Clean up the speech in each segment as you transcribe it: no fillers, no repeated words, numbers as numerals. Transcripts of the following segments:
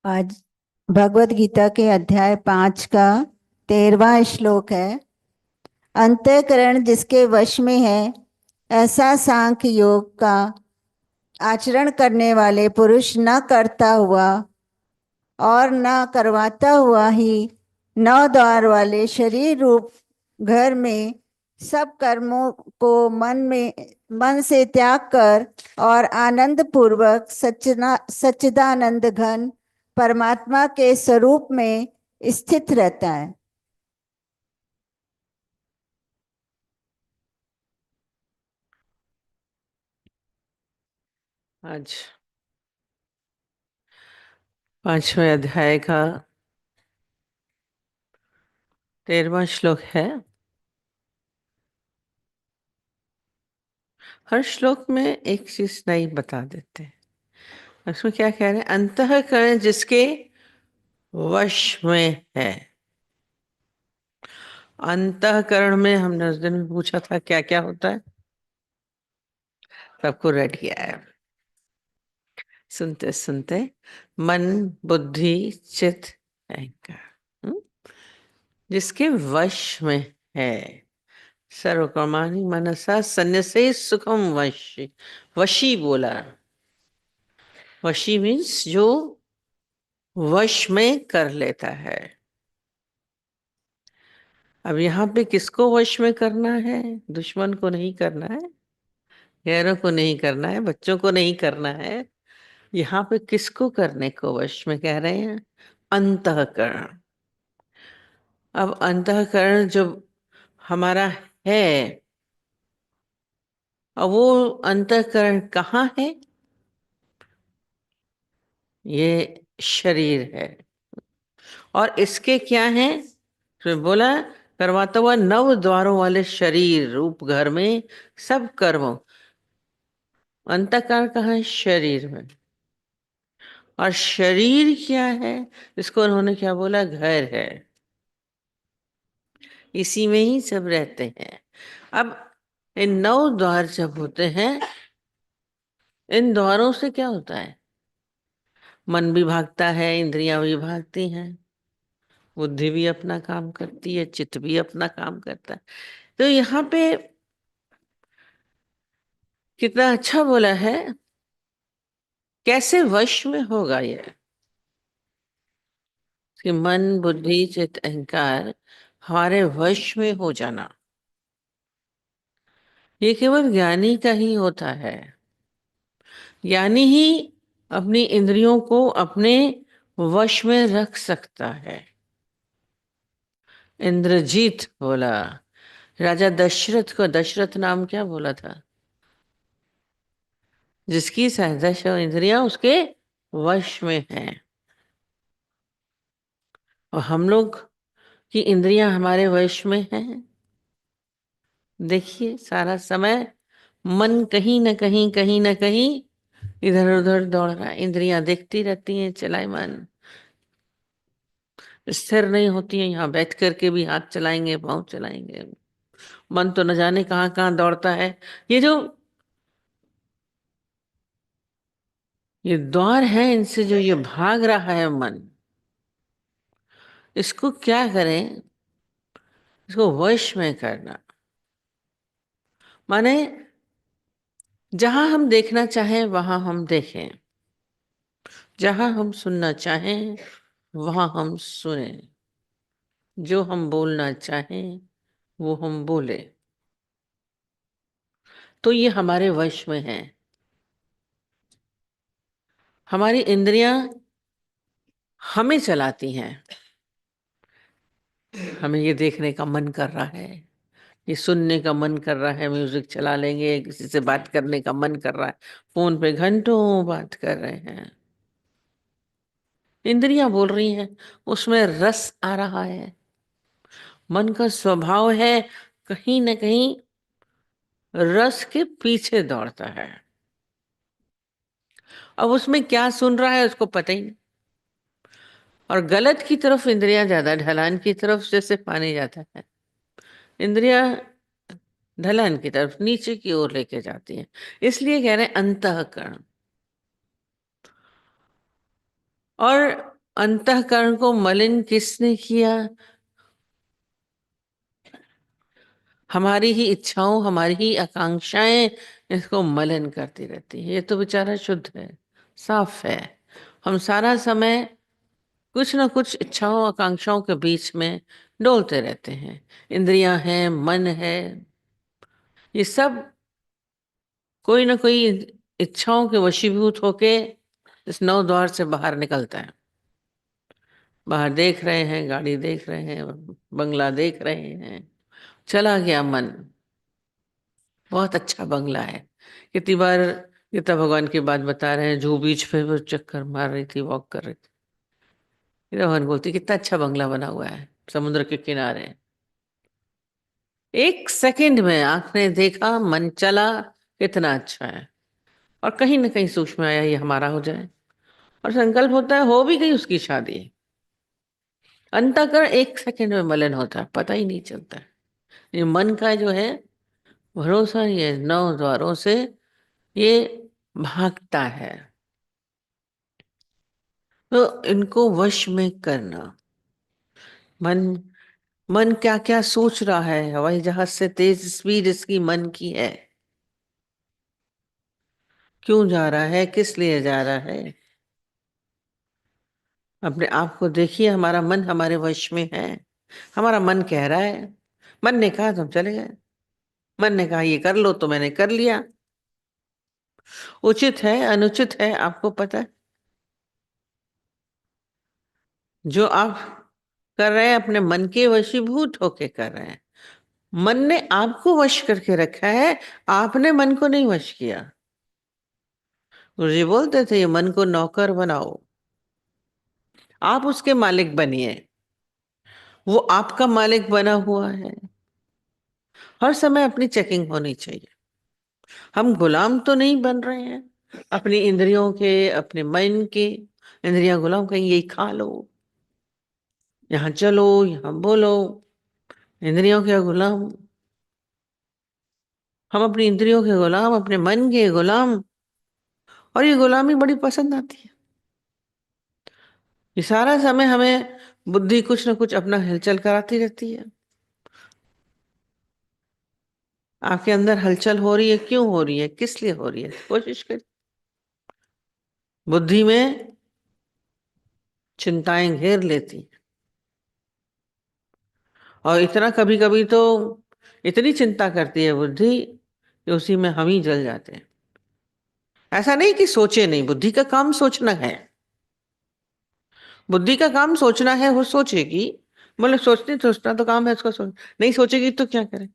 आज भगवत गीता के अध्याय 5 का 13वां श्लोक है। अंतःकरण जिसके वश में है, ऐसा सांख्य योग का आचरण करने वाले पुरुष न करता हुआ और न करवाता हुआ ही 9 द्वार वाले शरीर रूप घर में सब कर्मों को मन से त्याग कर और आनंद पूर्वक सच्चिदानंद घन परमात्मा के स्वरूप में स्थित रहता है। आज 5वें अध्याय का 13वां श्लोक है। हर श्लोक में एक चीज नई बता देते हैं। उसमें क्या कह रहे हैं? अंतःकरण जिसके वश में है। अंतःकरण में हमने उस दिन पूछा था क्या क्या होता है, सबको रेड किया है। सुनते सुनते मन, बुद्धि, चित्त, अहंकार, जिसके वश में है। सर्वकर्माणि मनसा संन्यसे सुखम वशी। वशी बोला। वशी मीन्स जो वश में कर लेता है। अब यहाँ पे किसको वश में करना है? दुश्मन को नहीं करना है, गैरों को नहीं करना है, बच्चों को नहीं करना है। यहाँ पे किसको करने को वश में कह रहे हैं? अंतःकरण। अब अंतःकरण जो हमारा है, अब वो अंतःकरण कहाँ है? ये शरीर है। और इसके क्या है? तो बोला करवाता हुआ 9 द्वारों वाले शरीर रूप घर में सब कर्मों। अंतःकरण कहाँ है? शरीर में। और शरीर क्या है? इसको उन्होंने क्या बोला? घर है। इसी में ही सब रहते हैं। अब इन 9 द्वार जब होते हैं, इन द्वारों से क्या होता है? मन भी भागता है, इंद्रियां भी भागती हैं, बुद्धि भी अपना काम करती है, चित्त भी अपना काम करता है। तो यहाँ पे कितना अच्छा बोला है। कैसे वश में होगा ये? कि मन, बुद्धि, चित्त, अहंकार हमारे वश में हो जाना, ये केवल ज्ञानी का ही होता है। ज्ञानी ही अपनी इंद्रियों को अपने वश में रख सकता है। इंद्रजीत बोला, राजा दशरथ को, दशरथ नाम क्या बोला था? जिसकी 10 इंद्रियां उसके वश में हैं। और हम लोग की इंद्रियां हमारे वश में हैं। देखिए सारा समय मन कहीं ना कहीं इधर उधर दौड़ रहा है। इंद्रियां देखती रहती हैं, चलायमान, स्थिर नहीं होती हैं। यहाँ बैठ करके भी हाथ चलाएंगे, पांव चलाएंगे। मन तो न जाने कहाँ कहाँ दौड़ता है। ये जो ये द्वार है, इनसे जो ये भाग रहा है मन, इसको क्या करें? इसको वश में करना माने जहां हम देखना चाहें वहां हम देखें, जहां हम सुनना चाहें वहां हम सुने, जो हम बोलना चाहें वो हम बोले। तो ये हमारे वश में है। हमारी इंद्रियां हमें चलाती हैं। हमें ये देखने का मन कर रहा है, ये सुनने का मन कर रहा है, म्यूजिक चला लेंगे, किसी से बात करने का मन कर रहा है, फोन पे घंटों बात कर रहे हैं। इंद्रियां बोल रही हैं, उसमें रस आ रहा है। मन का स्वभाव है कहीं ना कहीं रस के पीछे दौड़ता है। अब उसमें क्या सुन रहा है उसको पता ही नहीं। और गलत की तरफ इंद्रियां ज्यादा, ढलान की तरफ जैसे पानी जाता है, इंद्रियां ढलान की तरफ नीचे की ओर लेके जाती हैं। इसलिए कह रहे हैं अंतःकरण। और अंतःकरण को मलिन किसने किया? हमारी ही इच्छाओं, हमारी ही आकांक्षाएं इसको मलिन करती रहती है। ये तो बेचारा शुद्ध है, साफ है। हम सारा समय कुछ ना कुछ इच्छाओं आकांक्षाओं के बीच में डोलते रहते हैं। इंद्रियां हैं, मन है, ये सब कोई ना कोई इच्छाओं के वशीभूत होके इस नौ द्वार से बाहर निकलता है। बाहर देख रहे हैं, गाड़ी देख रहे हैं, बंगला देख रहे हैं, चला गया मन, बहुत अच्छा बंगला है। कितनी बार गीता भगवान की बात बता रहे हैं, जूहू बीच पे वो चक्कर मार रही थी, वॉक कर रही थी, गीता भगवान बोलती कितना अच्छा बंगला बना हुआ है समुद्र के किनारे। एक सेकंड में आंख ने देखा, मन चला, कितना अच्छा है। और कहीं ना कहीं सूक्ष्म आया ये हमारा हो जाए, और संकल्प होता है, हो भी गई उसकी शादी। अंतःकरण एक सेकंड में मलिन होता है, पता ही नहीं चलता है। ये मन का जो है भरोसा, ये नौ द्वारों से ये भागता है। तो इनको वश में करना। मन मन क्या क्या सोच रहा है, हवाई जहाज से तेज स्पीड इसकी मन की है, क्यों जा रहा है, किस लिए जा रहा है। अपने आप को देखिए, हमारा मन हमारे वश में है। हमारा मन कह रहा है, मन ने कहा तो हम चले गए, मन ने कहा ये कर लो तो मैंने कर लिया। उचित है अनुचित है आपको पता है? जो आप कर रहे हैं अपने मन के वशीभूत होके कर रहे हैं। मन ने आपको वश करके रखा है, आपने मन को नहीं वश किया। गुरुजी बोलते थे ये मन को नौकर बनाओ, आप उसके मालिक बनिए। वो आपका मालिक बना हुआ है। हर समय अपनी चेकिंग होनी चाहिए। हम गुलाम तो नहीं बन रहे हैं अपनी इंद्रियों के, अपने मन के। इंद्रियां गुलाम कहीं यही खा लो, यहाँ चलो, यहाँ बोलो, इंद्रियों के गुलाम। हम अपनी इंद्रियों के गुलाम, अपने मन के गुलाम, और ये गुलामी बड़ी पसंद आती है। ये सारा समय हमें बुद्धि कुछ ना कुछ अपना हलचल कराती रहती है। आपके अंदर हलचल हो रही है, क्यों हो रही है, किस लिए हो रही है, कोशिश करिए। बुद्धि में चिंताएं घेर लेती हैं। और इतना कभी कभी तो इतनी चिंता करती है बुद्धि कि उसी में हम ही जल जाते हैं। ऐसा नहीं कि सोचे नहीं, बुद्धि का काम सोचना है। बुद्धि का काम सोचना है, वो सोचेगी। मतलब सोचती सोचना तो काम है उसका, सोच नहीं सोचेगी तो क्या करे।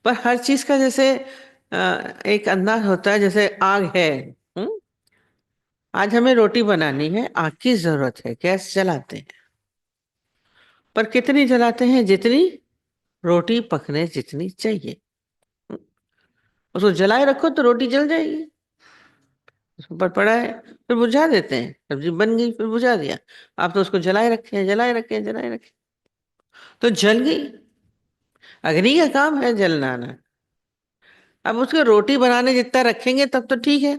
पर हर चीज का जैसे एक अंदाज होता है, जैसे आग है। हम्म आज हमें रोटी बनानी है, आग की जरूरत है, गैस जलाते हैं। पर कितनी जलाते हैं, जितनी रोटी पकने जितनी चाहिए। हम्म, उसको जलाए रखो तो रोटी जल जाएगी। उसके ऊपर पड़ा है, फिर बुझा देते हैं, सब्जी बन गई फिर बुझा दिया। आप तो उसको जलाए रखे हैं, जलाए रखे हैं, जलाए रखे, तो जल गई। अग्नि का काम है जलना। अब उसको रोटी बनाने जितना रखेंगे तब तो ठीक है,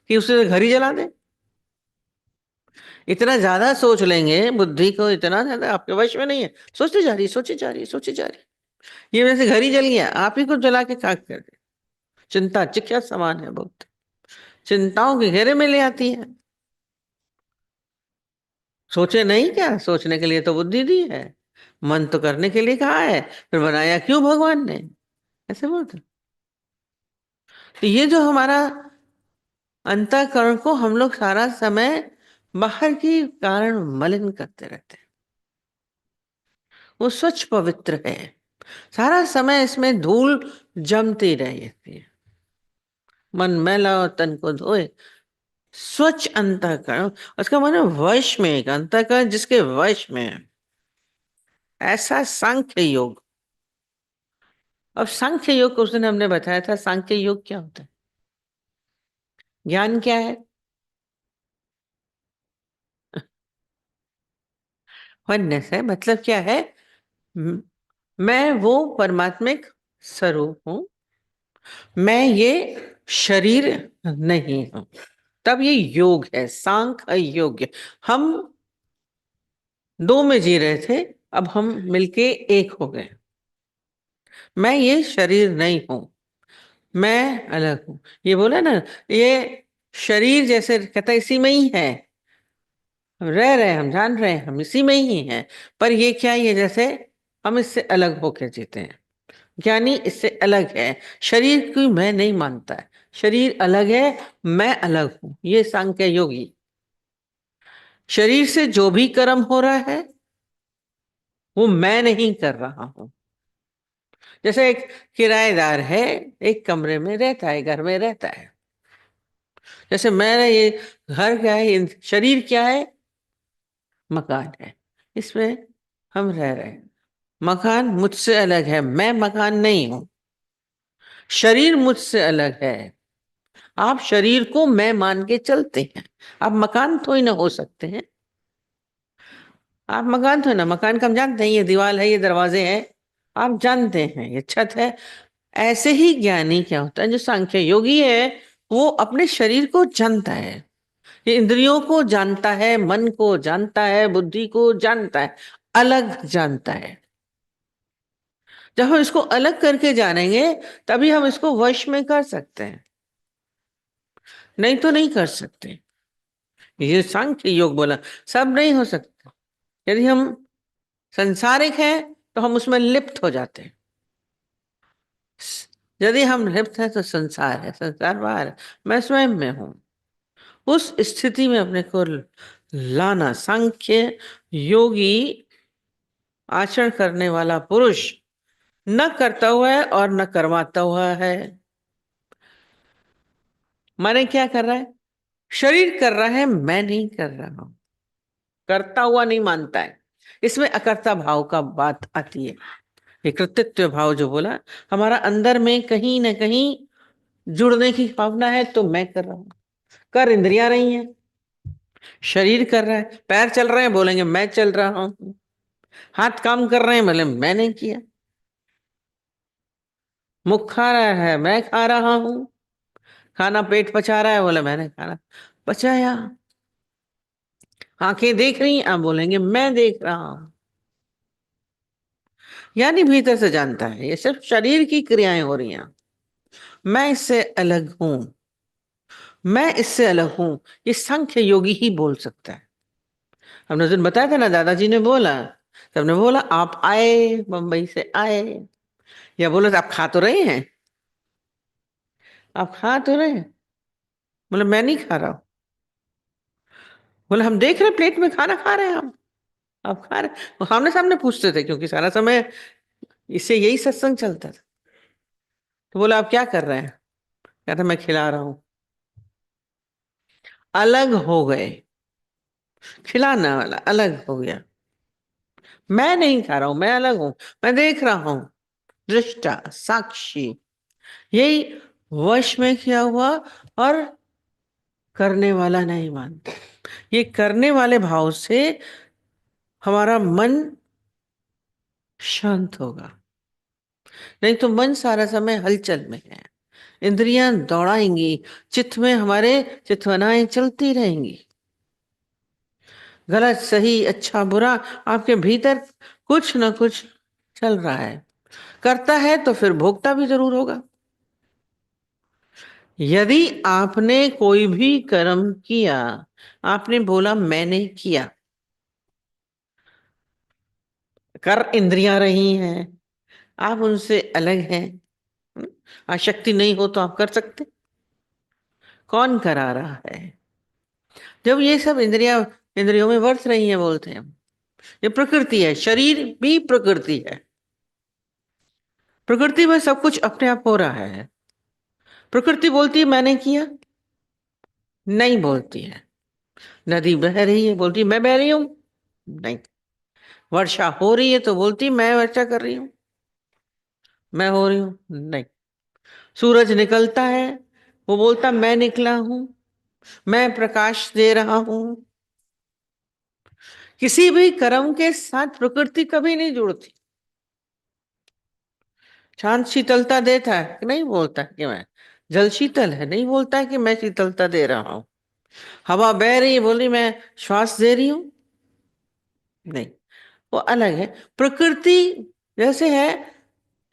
कि उसे घर ही जला दे। इतना ज्यादा सोच लेंगे, बुद्धि को इतना ज्यादा आपके वश में नहीं है। सोचती जा रही, सोची जा रही, सोची जा रही। ये वैसे घर ही जल गया, आप ही को जला के खाक कर दे। चिंता चिकिया समान है बहुत, चिंताओं के घेरे में ले आती है। सोचे नहीं, क्या सोचने के लिए तो बुद्धि दी है, मन तो करने के लिए कहा है, फिर बनाया क्यों भगवान ने? ऐसे बोलते। तो ये जो हमारा अंतःकरण को हम लोग सारा समय बाहर के कारण मलिन करते रहते हैं। वो स्वच्छ पवित्र है, सारा समय इसमें धूल जमती रहती है। मन मैला और तन को धोए, स्वच्छ अंतःकरण। उसका मन है वश में, एक अंतःकरण जिसके वश में है, ऐसा सांख्य योग। अब सांख्य योग को उस दिन हमने बताया था। सांख्य योग क्या होता है, ज्ञान क्या है? वननेस है। मतलब क्या है? म- मैं वो परमात्मिक स्वरूप हूं, मैं ये शरीर नहीं हूं। तब ये योग है, सांख्य योग। हम दो में जी रहे थे, अब हम मिलके एक हो गए। मैं ये शरीर नहीं हूं, मैं अलग हूं। ये बोला ना, ये शरीर जैसे कहता है इसी में ही है, हम रह रहे हैं, हम जान रहे हैं, हम इसी में ही हैं। पर ये क्या, ये जैसे हम इससे अलग होकर जीते हैं। ज्ञानी इससे अलग है, शरीर की मैं नहीं मानता है, शरीर अलग है, मैं अलग हूं। ये सांख्य योगी। शरीर से जो भी कर्म हो रहा है वो मैं नहीं कर रहा हूं। जैसे एक किराएदार है, एक कमरे में रहता है, घर में रहता है। जैसे मैंने ये घर क्या है, शरीर क्या है, मकान है, इसमें हम रह रहे हैं। मकान मुझसे अलग है, मैं मकान नहीं हूं। शरीर मुझसे अलग है, आप शरीर को मैं मान के चलते हैं। आप मकान थोड़ी ना हो सकते हैं। आप मकान थोड़ी ना, मकान का हम जानते हैं, ये दीवार है, ये दरवाजे हैं, आप जानते हैं, ये छत है। ऐसे ही ज्ञानी क्या होता है, जो सांख्य योगी है, वो अपने शरीर को जानता है, ये इंद्रियों को जानता है, मन को जानता है, बुद्धि को जानता है, अलग जानता है। जब हम इसको अलग करके जानेंगे तभी हम इसको वश में कर सकते हैं, नहीं तो नहीं कर सकते। ये सांख्य योग बोला, सब नहीं हो सकता। यदि हम संसारिक हैं तो हम उसमें लिप्त हो जाते हैं, यदि हम लिप्त हैं तो संसार है, संसार बाहर है, मैं स्वयं में हूं। उस स्थिति में अपने को लाना सांख्य योगी, आचरण करने वाला पुरुष, न करता हुआ है और न करवाता हुआ है। माने क्या कर रहा है, शरीर कर रहा है, मैं नहीं कर रहा हूं, करता हुआ नहीं मानता है। इसमें अकर्ता भाव का बात आती है। ये कृतित्व भाव जो बोला, हमारा अंदर में कहीं ना कहीं जुड़ने की भावना है, तो मैं कर रहा हूं। कर इंद्रियां रही हैं, शरीर कर रहा है, पैर चल रहे हैं, बोलेंगे मैं चल रहा हूं। हाथ काम कर रहे हैं, बोले मैंने किया। मुख खा रहा है, मैं खा रहा हूं। खाना पेट पचा रहा है, बोले मैंने खाना पचाया। आंखें देख रही हैं, आप बोलेंगे मैं देख रहा हूं। यानी भीतर से जानता है, ये सिर्फ शरीर की क्रियाएं हो रही हैं, मैं इससे अलग हूं, मैं इससे अलग हूं। ये सांख्य योगी ही बोल सकता है। हमने उस दिन बताया था ना, दादाजी ने बोला, सबने बोला आप आए, मुंबई से आए, या बोले आप खा तो रहे हैं, आप खा तो रहे हैं। बोले मैं नहीं खा रहा हूं। बोले हम देख रहे प्लेट में खाना खा रहे हैं हम, आप खा रहे। वो सामने सामने पूछते थे, क्योंकि सारा समय इससे यही सत्संग चलता था। तो बोला आप क्या कर रहे हैं, कहता मैं खिला रहा हूं। अलग हो गए, खिलाना वाला अलग हो गया। मैं नहीं खा रहा हूं, मैं अलग हूं, मैं देख रहा हूं, दृष्टा साक्षी। यही वश में किया हुआ, और करने वाला नहीं मानता। ये करने वाले भाव से हमारा मन शांत होगा, नहीं तो मन सारा समय हलचल में है, इंद्रियां दौड़ाएंगी, चित्त में हमारे चित्वनाएं चलती रहेंगी, गलत सही अच्छा बुरा, आपके भीतर कुछ ना कुछ चल रहा है। करता है तो फिर भोगता भी जरूर होगा। यदि आपने कोई भी कर्म किया, आपने बोला मैंने किया, कर इंद्रियां रही हैं, आप उनसे अलग हैं। आसक्ति नहीं हो तो आप कर सकते, कौन करा रहा है। जब ये सब इंद्रियां इंद्रियों में वर्त रही हैं, बोलते हैं हम, ये प्रकृति है, शरीर भी प्रकृति है। प्रकृति में सब कुछ अपने आप हो रहा है। प्रकृति बोलती है मैंने किया, नहीं बोलती है। नदी बह रही है, बोलती है मैं बह रही हूं, नहीं। वर्षा हो रही है तो बोलती मैं वर्षा कर रही हूं, मैं हो रही हूं, नहीं। सूरज निकलता है, वो बोलता मैं निकला हूं, मैं प्रकाश दे रहा हूं। किसी भी कर्म के साथ प्रकृति कभी नहीं जुड़ती। चांद शीतलता देता है कि नहीं, बोलता है कि मैं, जल शीतल है, नहीं बोलता है कि मैं शीतलता दे रहा हूं। हवा बह रही है, बोली मैं श्वास दे रही हूं, नहीं, वो अलग है। प्रकृति जैसे है,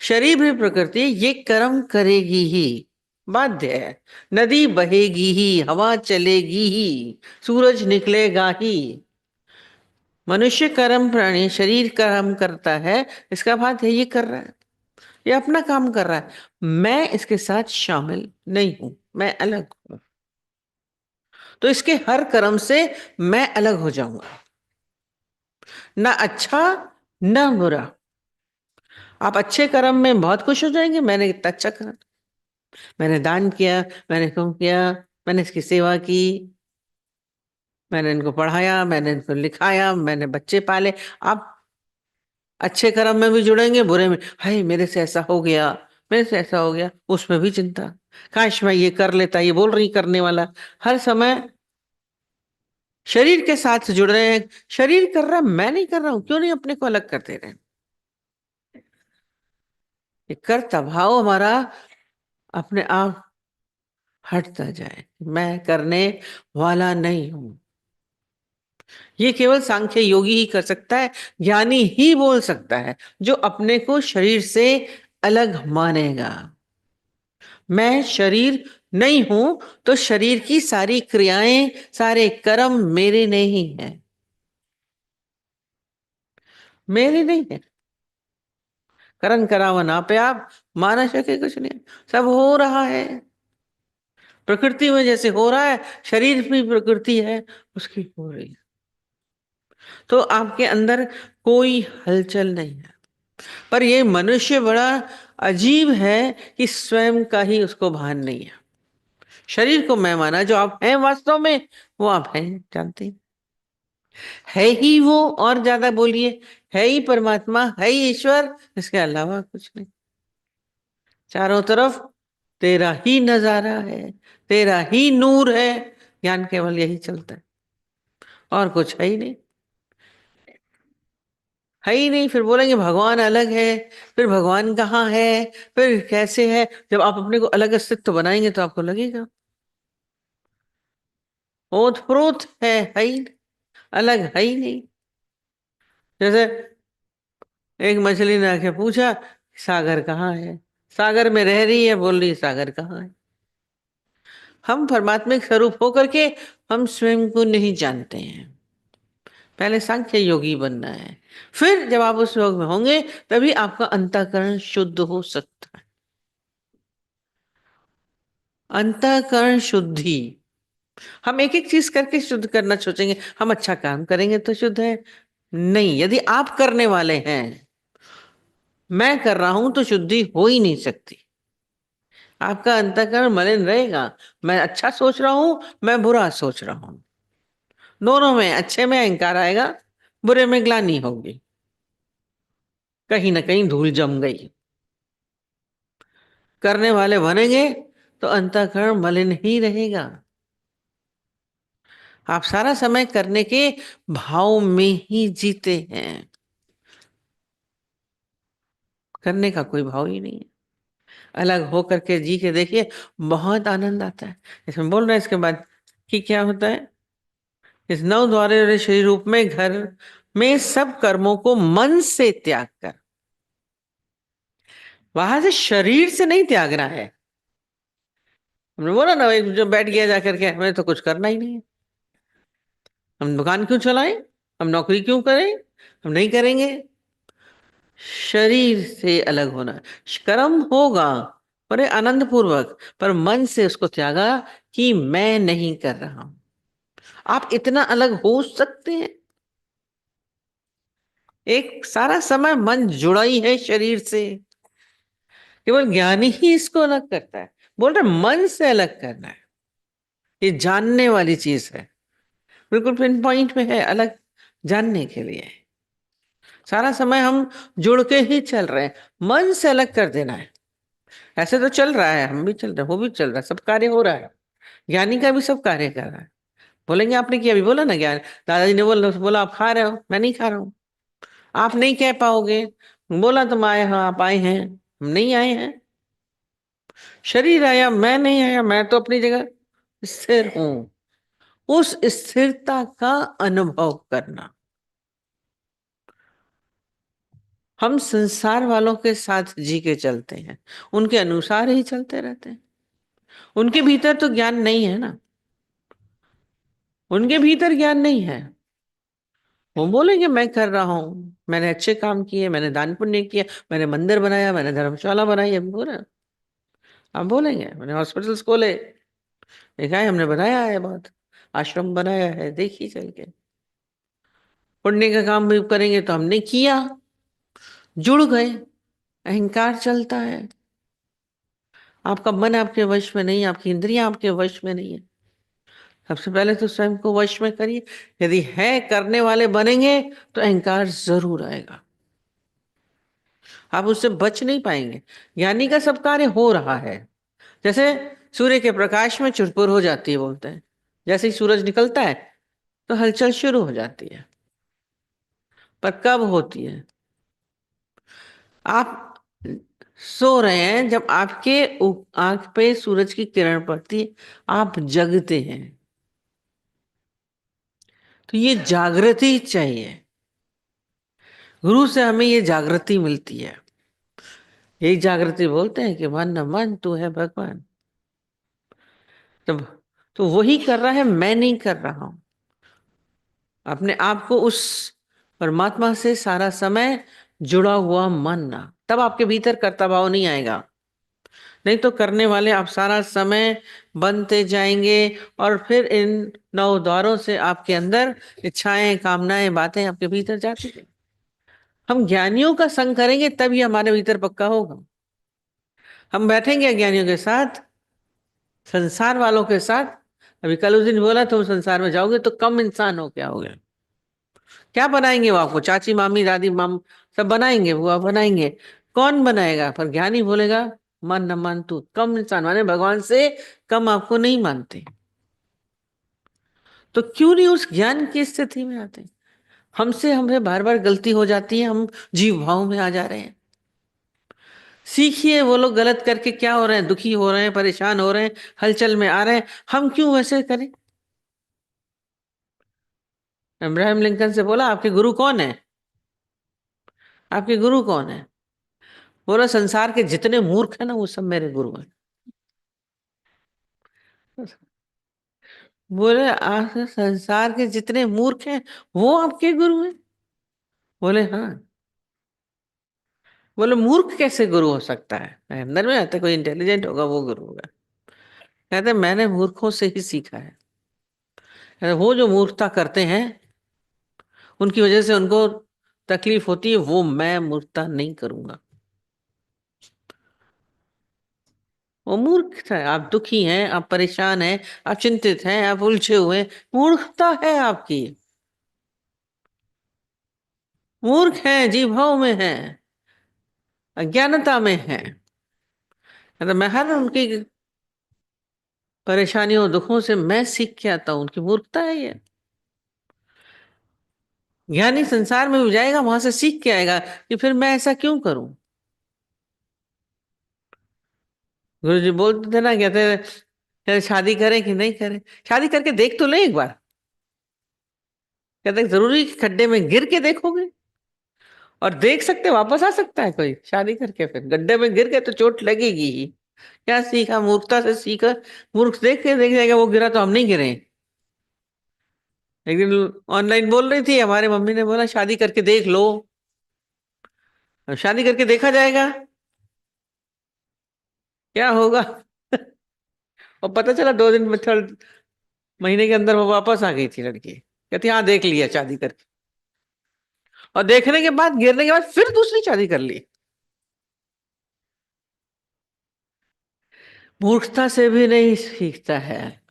शरीर भी प्रकृति है, ये कर्म करेगी ही, बाध्य है। नदी बहेगी ही, हवा चलेगी ही, सूरज निकलेगा ही। मनुष्य कर्म, प्राणी शरीर कर्म करता है, इसका बात है ये कर रहा है, ये अपना काम कर रहा है, मैं इसके साथ शामिल नहीं हूं, मैं अलग हूं। तो इसके हर कर्म से मैं अलग हो जाऊंगा, ना अच्छा ना बुरा। आप अच्छे कर्म में बहुत खुश हो जाएंगे, मैंने कितना अच्छा करा, मैंने दान किया, मैंने कुछ किया, मैंने इसकी सेवा की, मैंने इनको पढ़ाया, मैंने इनको लिखाया, मैंने बच्चे पाले। आप अच्छे कर्म में भी जुड़ेंगे, बुरे में, हाय मेरे से ऐसा हो गया, मेरे से ऐसा हो गया, उसमें भी चिंता, काश मैं ये कर लेता, ये बोल रही करने वाला। हर समय शरीर के साथ जुड़ रहे हैं, शरीर कर रहा, मैं नहीं कर रहा हूं, क्यों नहीं अपने को अलग करते रहे। ये कर्ता भाव हमारा अपने आप हटता जाए, मैं करने वाला नहीं हूं। ये केवल सांख्य योगी ही कर सकता है, ज्ञानी ही बोल सकता है, जो अपने को शरीर से अलग मानेगा। मैं शरीर नहीं हूं, तो शरीर की सारी क्रियाएं, सारे कर्म मेरे नहीं है, मेरे नहीं है। करण करावा ना पे आप माना सके कुछ नहीं, सब हो रहा है प्रकृति में, जैसे हो रहा है, शरीर भी प्रकृति है, उसकी हो रही है। तो आपके अंदर कोई हलचल नहीं है। पर ये मनुष्य बड़ा अजीब है कि स्वयं का ही उसको भान नहीं है। शरीर को मैं माना, जो आप हैं वास्तव में वो आप हैं, जानते हैं, है ही वो, और ज्यादा बोलिए, है ही परमात्मा, है ही ईश्वर, इसके अलावा कुछ नहीं। चारों तरफ तेरा ही नजारा है, तेरा ही नूर है, ज्ञान केवल यही चलता है, और कुछ है ही नहीं, है ही नहीं। फिर बोलेंगे भगवान अलग है, फिर भगवान कहाँ है, फिर कैसे है। जब आप अपने को अलग अस्तित्व बनाएंगे तो आपको लगेगा ओत प्रोत है ही नहीं, अलग है ही नहीं। जैसे एक मछली ने आके पूछा सागर कहाँ है, सागर में रह रही है, बोल रही है सागर कहाँ है। हम परमात्मिक स्वरूप होकर के हम स्वयं को नहीं जानते हैं। पहले सांख्य योगी बनना है, फिर जब आप उस योग में होंगे तभी आपका अंतःकरण शुद्ध हो सकता है। अंतःकरण शुद्धि, हम एक एक चीज करके शुद्ध करना सोचेंगे, हम अच्छा काम करेंगे तो शुद्ध है, नहीं। यदि आप करने वाले हैं, मैं कर रहा हूं, तो शुद्धि हो ही नहीं सकती। आपका अंतःकरण मलिन रहेगा। मैं अच्छा सोच रहा हूं, मैं बुरा सोच रहा हूं, दोनों में, अच्छे में अहंकार आएगा, बुरे में ग्लानि होगी, कहीं ना कहीं धूल जम गई। करने वाले बनेंगे तो अंतःकरण मलिन ही रहेगा। आप सारा समय करने के भाव में ही जीते हैं, करने का कोई भाव ही नहीं है। अलग हो करके जी के देखिए, बहुत आनंद आता है। इसमें बोल रहे हैं इसके बाद कि क्या होता है, इस नव द्वारे वाले शरीर रूप में घर में सब कर्मों को मन से त्याग कर, वहां से शरीर से नहीं त्यागना है। हमने बोला ना, एक जो बैठ गया जाकर के, हमें तो कुछ करना ही नहीं है, हम दुकान क्यों चलाएं, हम नौकरी क्यों करें, हम नहीं करेंगे। शरीर से अलग होना, कर्म होगा बड़े आनंद पूर्वक, पर मन से उसको त्यागा कि मैं नहीं कर रहा हूं। आप इतना अलग हो सकते हैं। एक सारा समय मन जुड़ा ही है शरीर से, केवल ज्ञानी ही इसको अलग करता है। बोल रहे मन से अलग करना है, ये जानने वाली चीज है, बिल्कुल पिन पॉइंट में है, अलग जानने के लिए। सारा समय हम जुड़ के ही चल रहे हैं, मन से अलग कर देना है। ऐसे तो चल रहा है, हम भी चल रहे हैं, वो भी चल रहा है, सब कार्य हो रहा है, ज्ञानी का भी सब कार्य कर रहा है। बोलेंगे आपने किया, अभी बोला ना ज्ञान, दादाजी ने बोला, बोला आप खा रहे हो, मैं नहीं खा रहा हूं। आप नहीं कह पाओगे, बोला तुम आए हो, आप आए हैं, हम नहीं आए हैं। शरीर आया, मैं नहीं आया, मैं तो अपनी जगह स्थिर हूं। उस स्थिरता का अनुभव करना, हम संसार वालों के साथ जी के चलते हैं, उनके अनुसार ही चलते रहते हैं। उनके भीतर तो ज्ञान नहीं है ना, उनके भीतर ज्ञान नहीं है। वो बोलेंगे मैं कर रहा हूं, मैंने अच्छे काम किए, मैंने दान पुण्य किया, मैंने मंदिर बनाया, मैंने धर्मशाला बनाई, अभी बोल रहे हैं। आप बोलेंगे मैंने हॉस्पिटल्स खोले, देखा है हमने बनाया है, बहुत आश्रम बनाया है, देखिए चल के। पुण्य का काम भी करेंगे तो हमने किया, जुड़ गए। अहंकार चलता है। आपका मन आपके वश में नहीं, आपकी इंद्रियां आपके वश में नहीं है। सबसे पहले तो स्वयं को वश में करिए। यदि है करने वाले बनेंगे तो अहंकार जरूर आएगा, आप उससे बच नहीं पाएंगे। ज्ञानी का सब कार्य हो रहा है। जैसे सूर्य के प्रकाश में चुरपुर हो जाती है, बोलते हैं। जैसे ही सूरज निकलता है तो हलचल शुरू हो जाती है, पर कब होती है? आप सो रहे हैं, जब आपके आंख पे सूरज की किरण पड़ती है, आप जगते हैं। तो ये जागृति चाहिए। गुरु से हमें ये जागृति मिलती है। यही जागृति बोलते हैं कि मन न मन तू है भगवान। तब तो वही कर रहा है, मैं नहीं कर रहा हूं। अपने आप को उस परमात्मा से सारा समय जुड़ा हुआ मानना, तब आपके भीतर कर्ता भाव नहीं आएगा। नहीं तो करने वाले आप सारा समय बनते जाएंगे, और फिर इन नौ द्वारों से आपके अंदर इच्छाएं, कामनाएं, बातें आपके भीतर जाती हैं। हम ज्ञानियों का संग करेंगे तब ये हमारे भीतर पक्का होगा। हम बैठेंगे अज्ञानियों के साथ, संसार वालों के साथ। अभी कल उस दिन बोला, तुम संसार में जाओगे तो कम इंसान हो क्या होगे? क्या बनाएंगे वो आपको? चाची, मामी, दादी, माम सब बनाएंगे, बुआ बनाएंगे। कौन बनाएगा? पर ज्ञानी बोलेगा मन न मान तू। कम इंसान माने भगवान से कम आपको नहीं मानते। तो क्यों नहीं उस ज्ञान की स्थिति में आते? हमसे हमें बार बार गलती हो जाती है, हम जीव भाव में आ जा रहे हैं। सीखिए, वो लोग गलत करके क्या हो रहे हैं, दुखी हो रहे हैं, परेशान हो रहे हैं, हलचल में आ रहे हैं, हम क्यों वैसे करें? अब्राहम लिंकन से बोला आपके गुरु कौन है? आपके गुरु कौन है? बोला संसार के जितने मूर्ख है ना, वो सब मेरे गुरु हैं। बोले आप संसार के जितने मूर्ख हैं वो आपके गुरु हैं? बोले हाँ। बोले मूर्ख कैसे गुरु हो सकता है? अंदर में आता कोई इंटेलिजेंट होगा वो गुरु होगा। कहते मैंने मूर्खों से ही सीखा है। कहते, वो जो मूर्खता करते हैं उनकी वजह से उनको तकलीफ होती है, वो मैं मूर्खता नहीं करूंगा। वो मूर्खता है। आप दुखी हैं, आप परेशान हैं, आप चिंतित हैं, आप उलझे हुए हैं, मूर्खता है आपकी। मूर्ख हैं, जीभाव में हैं, अज्ञानता में हैं। मतलब मैं हर उनकी परेशानियों दुखों से मैं सीख के आता हूं, उनकी मूर्खता है ये। ज्ञानी संसार में भी जाएगा, वहां से सीख के आएगा कि फिर मैं ऐसा क्यों करूं। गुरु जी बोलते थे ना, कहते शादी करें कि नहीं करें? शादी करके देख तो ले एक बार। कहते जरूरी कि खड्डे में गिर के देखोगे? और देख सकते वापस आ सकता है कोई शादी करके? फिर गड्ढे में गिर गए तो चोट लगेगी ही। क्या सीखा? मूर्खता से सीखा। मूर्ख देख के देख जाएगा, वो गिरा तो हम नहीं गिरे। एक दिन ऑनलाइन बोल रही थी, हमारे मम्मी ने बोला शादी करके देख लो। अब शादी करके देखा जाएगा क्या होगा? और पता चला 2 दिन में, 3 महीने के अंदर वो वापस आ गई थी लड़की। कहती हाँ देख लिया शादी करके। और देखने के बाद, गिरने के बाद फिर दूसरी शादी कर ली। मूर्खता से भी नहीं सीखता है,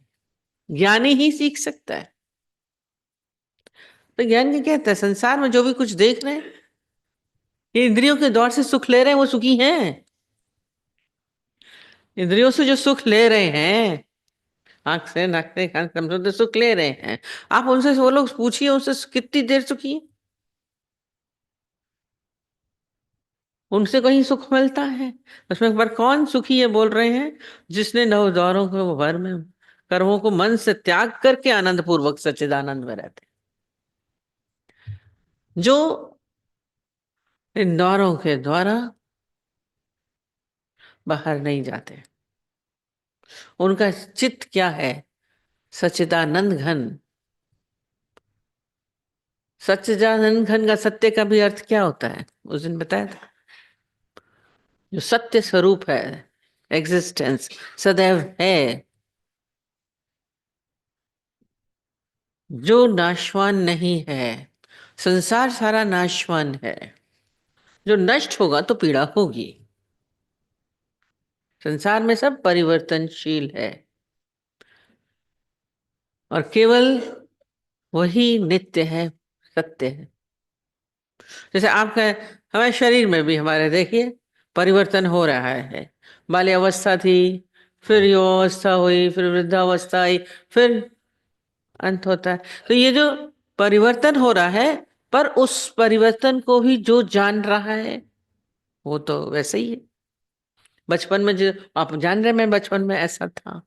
ज्ञानी ही सीख सकता है। तो ज्ञान क्या कहता है? संसार में जो भी कुछ देख रहे हैं, ये इंद्रियों के दौर से सुख ले रहे हैं, वो सुखी हैं। इंद्रियों से जो सुख ले रहे हैं, आंख से, नाक से, कान से, हम तो सुख ले रहे हैं। आप उनसे, वो लोग पूछिए उनसे कितनी देर सुखी है? उनसे कहीं सुख मिलता है? उसमें पर कौन सुखी है बोल रहे हैं? जिसने नव द्वारों को भर में कर्मों को मन से त्याग करके आनंद पूर्वक सच्चिदानंद में रहते। जो इन द्वारों के द्वारा बाहर नहीं जाते। उनका चित्त क्या है? सच्चिदानंद घन। सच्चिदानंद घन का सत्य का भी अर्थ क्या होता है उस दिन बताया था। जो सत्य स्वरूप है, एग्जिस्टेंस, सदैव है, जो नाशवान नहीं है। संसार सारा नाशवान है, जो नष्ट होगा तो पीड़ा होगी। संसार में सब परिवर्तनशील है और केवल वही नित्य है, सत्य है। जैसे आपका हमारे शरीर में भी हमारे देखिए परिवर्तन हो रहा है। बाल्यावस्था थी, फिर युवावस्था हुई, फिर वृद्धावस्था आई, फिर अंत होता है। तो ये जो परिवर्तन हो रहा है, पर उस परिवर्तन को भी जो जान रहा है वो तो वैसे ही है। बचपन में जो आप जान रहे हैं, मैं बचपन में ऐसा था।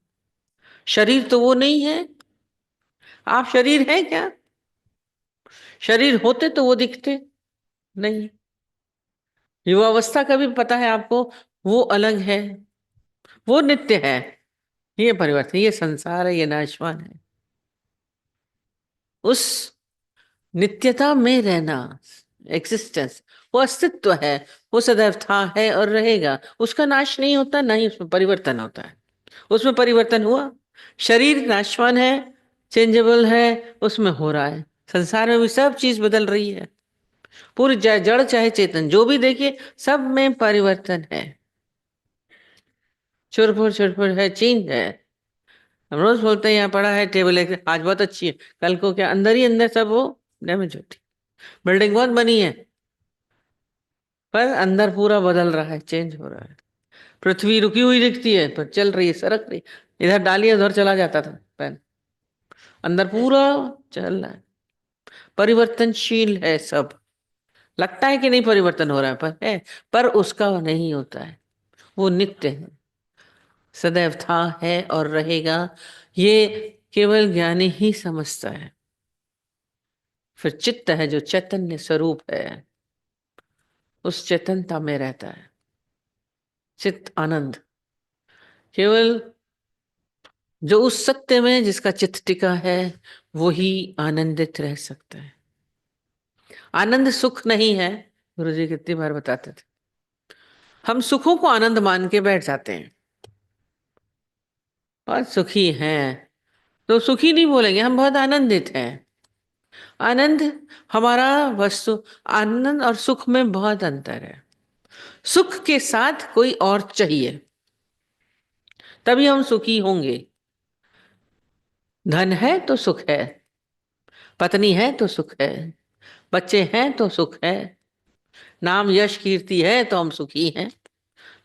शरीर तो वो नहीं है। आप शरीर है क्या? शरीर होते तो वो दिखते नहीं। युवावस्था का भी पता है आपको, वो अलग है, वो नित्य है। ये परिवर्तन, ये संसार है, ये नाशवान है। उस नित्यता में रहना, एग्जिस्टेंस, वो अस्तित्व है, वो सदैव था, है और रहेगा। उसका नाश नहीं होता, ना ही उसमें परिवर्तन होता है। उसमें परिवर्तन हुआ, शरीर नाशवान है, चेंजेबल है, उसमें हो रहा है। संसार में भी सब चीज बदल रही है, पूरी जड़ चाहे चेतन, जो भी देखिए सब में परिवर्तन है। चुरपुर चुरपुर है, चेंज है। हम रोज बोलते हैं यहाँ पड़ा है टेबल, आज बहुत अच्छी है, कल को क्या अंदर ही अंदर सब वो डैमेज होती। बिल्डिंग बहुत बनी है, पर अंदर पूरा बदल रहा है, चेंज हो रहा है। पृथ्वी रुकी हुई दिखती है पर चल रही है, सरक रही। इधर डालिए उधर चला जाता था पैन, अंदर पूरा चल रहा है। परिवर्तनशील है सब। लगता है कि नहीं परिवर्तन हो रहा है, पर है। पर उसका नहीं होता है, वो नित्य है, सदैव था, है और रहेगा। ये केवल ज्ञानी ही समझता है। फिर चित्त है जो चैतन्य स्वरूप है, उस चेतनता में रहता है। चित्त आनंद, केवल जो उस सत्य में जिसका चित्त टिका है वही आनंदित रह सकता है। आनंद सुख नहीं है, गुरु जी कितनी बार बताते थे। हम सुखों को आनंद मान के बैठ जाते हैं और सुखी हैं, तो सुखी नहीं बोलेंगे, हम बहुत आनंदित हैं। आनंद हमारा वस्तु, आनंद और सुख में बहुत अंतर है। सुख के साथ कोई और चाहिए, तभी हम सुखी होंगे। धन है तो सुख है, पत्नी है तो सुख है, बच्चे हैं तो सुख है, नाम यश कीर्ति है तो हम सुखी हैं,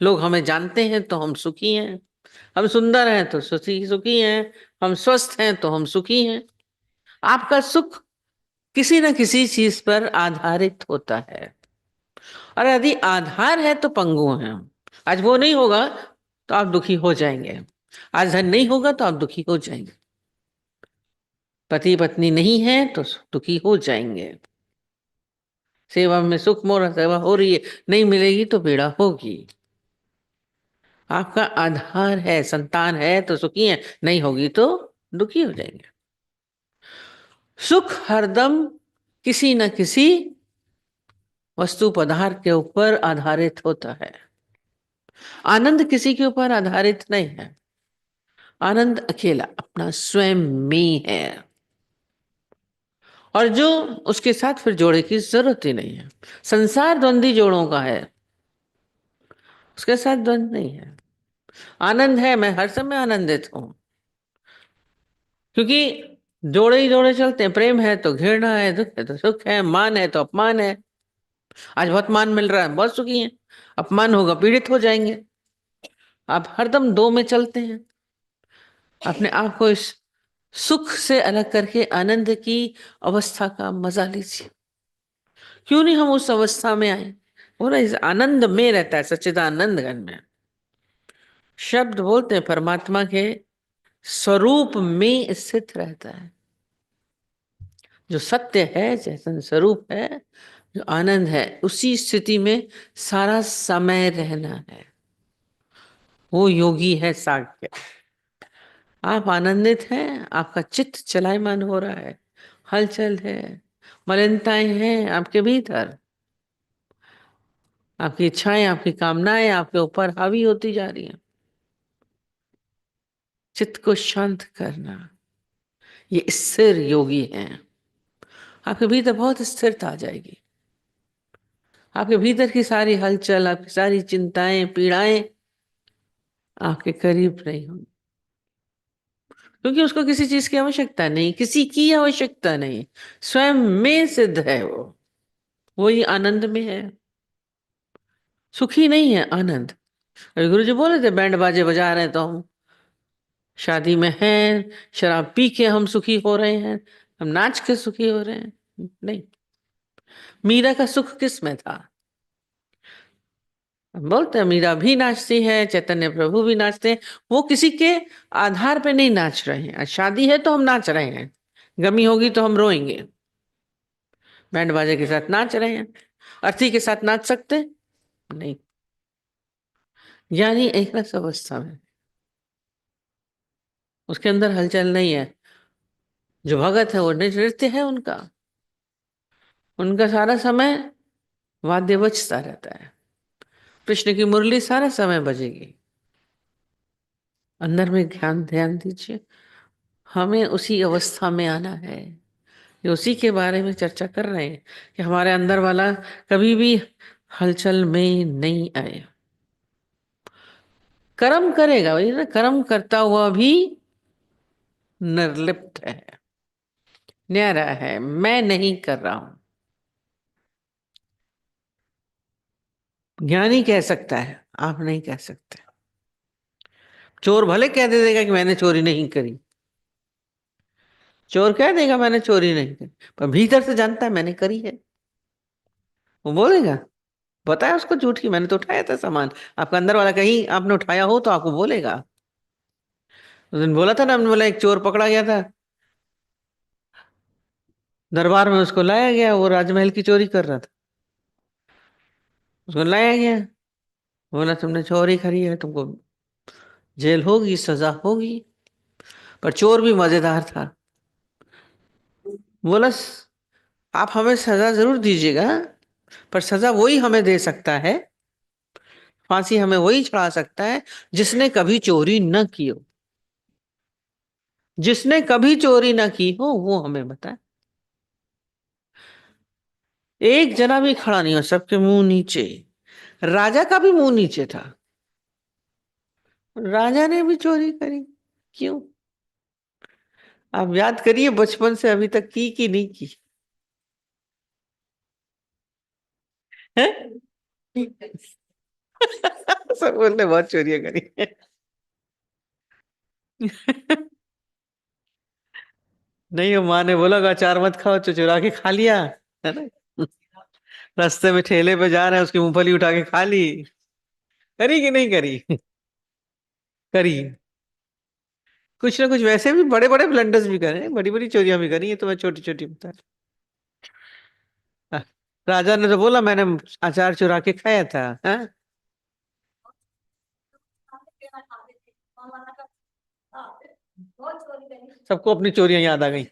लोग हमें जानते हैं तो हम सुखी हैं, हम सुंदर हैं तो सुखी सुखी हैं, हम स्वस्थ हैं तो हम सुखी हैं। आपका सुख किसी न किसी चीज पर आधारित होता है, और यदि आधार है तो पंगु हैं हम। आज वो नहीं होगा तो आप दुखी हो जाएंगे, आज धन नहीं होगा तो आप दुखी हो जाएंगे, पति पत्नी नहीं है तो दुखी हो जाएंगे, सेवा में सुख मोर सेवा हो रही है, नहीं मिलेगी तो पीड़ा होगी। आपका आधार है, संतान है तो सुखी है, नहीं होगी तो दुखी हो जाएंगे। सुख हरदम किसी न किसी वस्तु पदार्थ के ऊपर आधारित होता है, आनंद किसी के ऊपर आधारित नहीं है। आनंद अकेला अपना स्वयं में है, और जो उसके साथ फिर जोड़े की जरूरत ही नहीं है। संसार द्वंद्वी जोड़ों का है, उसके साथ द्वंद्व नहीं है। आनंद है, मैं हर समय आनंदित हूं, क्योंकि जोड़े ही जोड़े चलते हैं। प्रेम है तो घृणा है, दुख है तो सुख है, मान है तो अपमान है। आज बहुत मान मिल रहा है, बहुत सुखी है, अपमान होगा पीड़ित हो जाएंगे। आप हरदम दो में चलते हैं। अपने आप को इस सुख से अलग करके आनंद की अवस्था का मजा लीजिए। क्यों नहीं हम उस अवस्था में आए? वो ना इस आनंद में रहता है, सच्चिदानंद घन में। शब्द बोलते हैं परमात्मा के स्वरूप में स्थित रहता है। जो सत्य है, चैतन्य स्वरूप है, जो आनंद है, उसी स्थिति में सारा समय रहना है। वो योगी है साक्य। आप आनंदित हैं, आपका चित्त चलायमान हो रहा है, हलचल है, मलिनताएं हैं आपके भीतर, आपकी इच्छाएं, आपकी कामनाएं आपके ऊपर हावी होती जा रही हैं। चित्त को शांत करना, ये स्थिर योगी हैं। आपके भीतर बहुत स्थिरता आ जाएगी। आपके भीतर की सारी हलचल, आपकी सारी चिंताएं, पीड़ाएं आपके करीब नहीं होंगी, क्योंकि उसको किसी चीज की आवश्यकता नहीं, किसी की आवश्यकता नहीं, स्वयं में सिद्ध है वो ही आनंद में है, सुखी नहीं है, आनंद। अभी गुरु जी बोले थे बैंड बाजे बजा रहे हैं तो हम शादी में हैं, शराब पी के हम सुखी हो रहे हैं, हम नाच के सुखी हो रहे हैं, नहीं। मीरा का सुख किस में था? हम बोलते हैं मीरा भी नाचती है, चैतन्य प्रभु भी नाचते हैं, वो किसी के आधार पे नहीं नाच रहे हैं। आज शादी है तो हम नाच रहे हैं, गमी होगी तो हम रोएंगे, बैंड बाजे के साथ नाच रहे हैं, अर्थी के साथ नाच सकते नहीं। यानी एक रस अवस्था में, उसके अंदर हलचल नहीं है। जो भगत है वो नृत्य है उनका, उनका सारा समय वाद्य बजता रहता है, कृष्ण की मुरली सारा समय बजेगी। अंदर में ध्यान ध्यान दीजिए, हमें उसी अवस्था में आना है। ये उसी के बारे में चर्चा कर रहे हैं कि हमारे अंदर वाला कभी भी हलचल में नहीं आए। कर्म करेगा, वही ना, कर्म करता हुआ भी निर्लिप्त है, न्यारा है, मैं नहीं कर रहा हूं। ज्ञानी कह सकता है, आप नहीं कह सकते। चोर भले कह दे देगा कि मैंने चोरी नहीं करी, चोर कह देगा मैंने चोरी नहीं करी, पर भीतर से जानता है मैंने करी है। वो बोलेगा, बताया उसको झूठ की, मैंने तो उठाया था सामान। आपका अंदर वाला कहीं आपने उठाया हो तो आपको बोलेगा। उस दिन बोला था ना, हमने बोला एक चोर पकड़ा गया था, दरबार में उसको लाया गया, वो राजमहल की चोरी कर रहा था, उसको लाया गया, बोला तुमने चोरी करी है, तुमको जेल होगी, सजा होगी। पर चोर भी मजेदार था, बोला आप हमें सजा जरूर दीजिएगा, पर सजा वही हमें दे सकता है, फांसी हमें वही चढ़ा सकता है जिसने कभी चोरी न की हो। जिसने कभी चोरी ना की हो वो हमें बताए। एक जना भी खड़ा नहीं हो, सबके मुंह नीचे। राजा का भी मुंह नीचे था, राजा ने भी चोरी करी, क्यों? आप याद करिए बचपन से अभी तक की कि नहीं की है? सब बोलते बहुत चोरियां करी है। नहीं, वो माँ ने बोला कि अचार मत खाओ, तो चुरा के खा लिया, है ना। रास्ते में ठेले पे जा रहे हैं, उसकी मूंगफली उठा के खा ली। करी कि नहीं करी? करी। कुछ ना कुछ वैसे भी बड़े बड़े ब्लंडर्स भी करे, बड़ी बड़ी चोरियां भी करी है, तो मैं छोटी छोटी बता रहा। राजा ने तो बोला मैंने अचार चुरा के खाया था, हाँ? सबको अपनी चोरियां याद आ गई।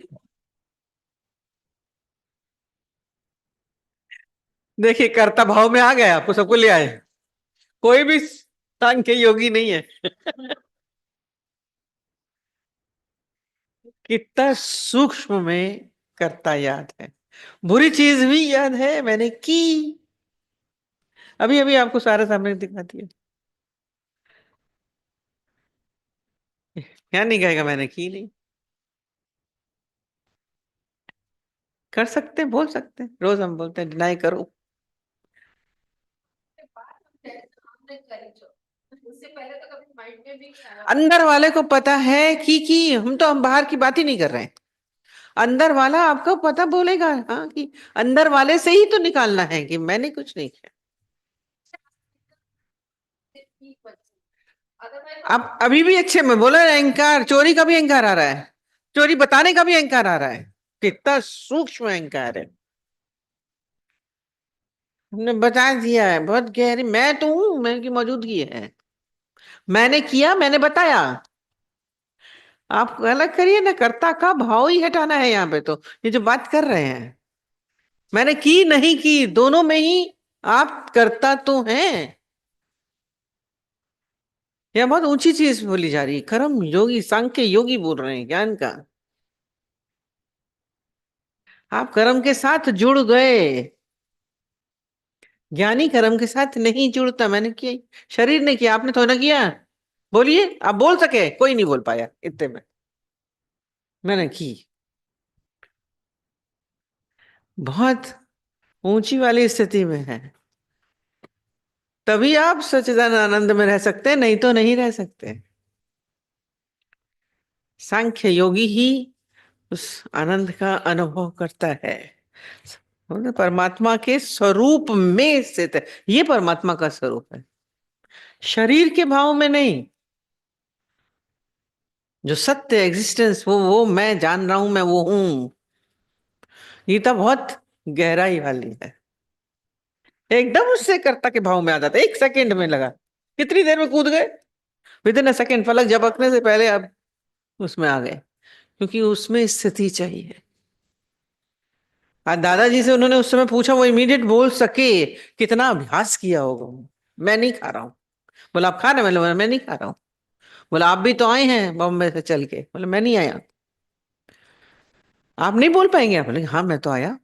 देखिए कर्ता भाव में आ गए, आपको सबको ले आए, कोई भी सांख्य योगी नहीं है। कितना सूक्ष्म में कर्ता याद है, बुरी चीज भी याद है मैंने की, अभी अभी आपको सारे सामने दिखाती है। क्या नहीं कहेगा मैंने की नहीं? कर सकते हैं, बोल सकते हैं, रोज हम बोलते हैं डिनाई करो। अंदर वाले को पता है कि हम बाहर की बात ही नहीं कर रहे हैं। अंदर वाला आपको पता बोलेगा, हाँ, कि अंदर वाले से ही तो निकालना है कि मैंने कुछ नहीं किया। आप अभी भी अच्छे में बोले, अहंकार, चोरी का भी अहंकार आ रहा है, चोरी बताने का भी अहंकार आ रहा है। कितना सूक्ष्म अहंकार है, हमने बता दिया है, बहुत गहरी। मैं तो हूं, मैं की मौजूदगी है, मैंने किया, मैंने बताया। आप अलग करिए ना, कर्ता का भाव ही हटाना है यहाँ पे। तो ये जो बात कर रहे हैं, मैंने की नहीं की, दोनों में ही आप कर्ता तो हैं। यह बहुत ऊंची चीज बोली जा रही है, कर्म योगी, सांख्य योगी बोल रहे हैं ज्ञान का। आप कर्म के साथ जुड़ गए, ज्ञानी कर्म के साथ नहीं जुड़ता। मैंने किया, शरीर ने किया, आपने तो ना किया। बोलिए, आप बोल सके, कोई नहीं बोल पाया इतने में। मैंने की, बहुत ऊंची वाली स्थिति में है। तभी आप सच्चिदानंद आनंद में रह सकते हैं, नहीं तो नहीं रह सकते। सांख्य योगी ही उस आनंद का अनुभव करता है, मतलब परमात्मा के स्वरूप में स्थित है। ये परमात्मा का स्वरूप है, शरीर के भाव में नहीं। जो सत्य एग्जिस्टेंस, वो मैं जान रहा हूं, मैं वो हूं, ये तो बहुत गहराई वाली है। एकदम उससे कर्ता के भाव में आ जाता है, 1 सेकंड में लगा, कितनी देर में कूद गए, विद इन अ सेकंड, पलक झपकने से पहले आप उसमें आ गए, क्योंकि उसमें स्थिति चाहिए। आज दादाजी से उन्होंने उस समय पूछा, वो इमीडिएट बोल सके, कितना अभ्यास किया होगा। मैं नहीं खा रहा हूँ। बोला आप खा रहे हैं? बोला मैं नहीं खा रहा हूँ। बोला आप भी तो आए हैं बॉम्बे से चल के। बोला मैं नहीं आया। आप नहीं बोल पाएंगे? आप बोले हाँ मैं तो आया।